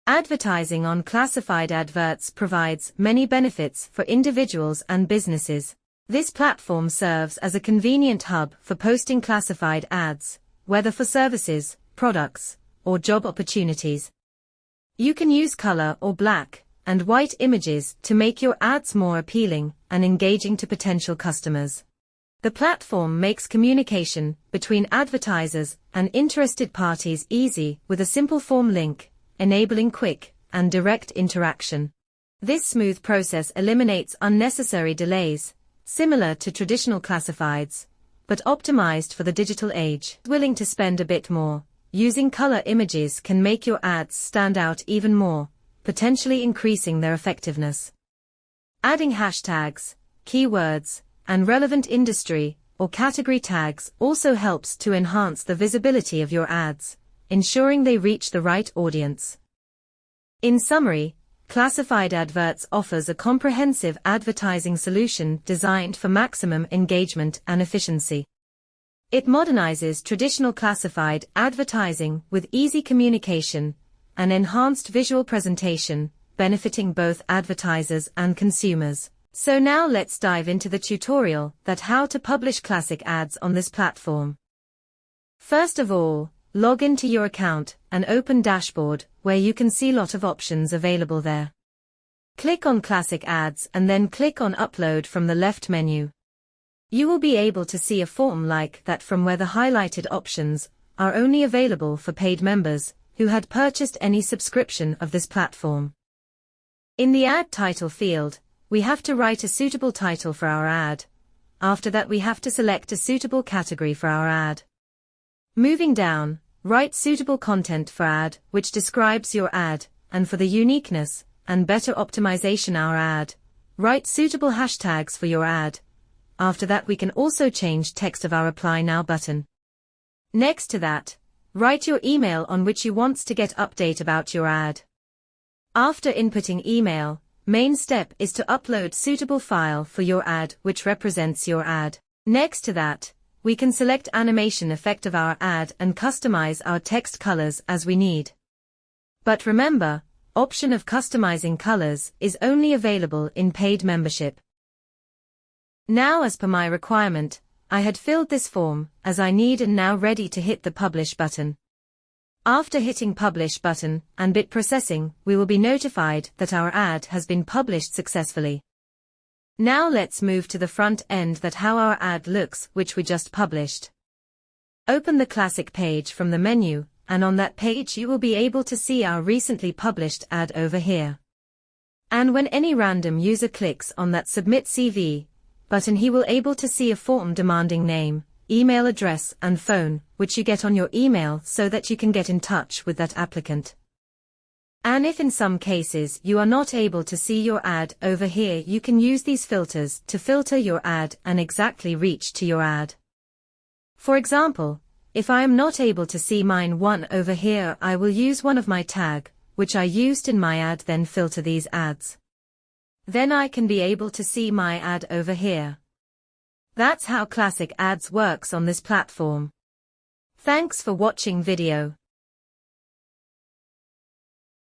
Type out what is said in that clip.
Advertising on Classified Advertz provides many benefits for individuals and businesses. This platform serves as a convenient hub for posting classified ads, whether for services, products, or job opportunities. You can use color or black and white images to make your ads more appealing and engaging to potential customers. The platform makes communication between advertisers and interested parties easy with a simple form link, enabling quick and direct interaction. This smooth process eliminates unnecessary delays, similar to traditional classifieds, but optimized for the digital age. Willing to spend a bit more, using color images can make your ads stand out even more, potentially increasing their effectiveness. Adding hashtags, keywords, and relevant industry or category tags also helps to enhance the visibility of your ads, ensuring they reach the right audience. In summary, Classified Advertz offers a comprehensive advertising solution designed for maximum engagement and efficiency. It modernizes traditional classified advertising with easy communication and enhanced visual presentation, benefiting both advertisers and consumers. So now let's dive into the tutorial that how to publish classic ads on this platform. First of all, log into your account and open Dashboard, where you can see lot of options available there. Click on Classic Ads and then click on Upload from the left menu. You will be able to see a form like that from where the highlighted options are only available for paid members who had purchased any subscription of this platform. In the ad title field, we have to write a suitable title for our ad. After that we have to select a suitable category for our ad. Moving down, write suitable content for ad which describes your ad, and for the uniqueness and better optimization our ad, write suitable hashtags for your ad. After that we can also change text of our Apply Now button. Next to that, write your email on which you want to get update about your ad. After inputting email, main step is to upload suitable file for your ad which represents your ad. Next to that, we can select animation effect of our ad and customize our text colors as we need. But remember, option of customizing colors is only available in paid membership. Now as per my requirement, I had filled this form as I need and now ready to hit the publish button. After hitting publish button and bit processing, we will be notified that our ad has been published successfully. Now let's move to the front end that how our ad looks which we just published. Open the classic page from the menu, and on that page you will be able to see our recently published ad over here. And when any random user clicks on that submit CV button he will able to see a form demanding name, email address and phone, which you get on your email so that you can get in touch with that applicant. And if in some cases you are not able to see your ad over here, you can use these filters to filter your ad and exactly reach to your ad. For example, if I am not able to see mine one over here, I will use one of my tag, which I used in my ad, then filter these ads. Then I can be able to see my ad over here. That's how Classic Ads works on this platform. Thanks for watching video.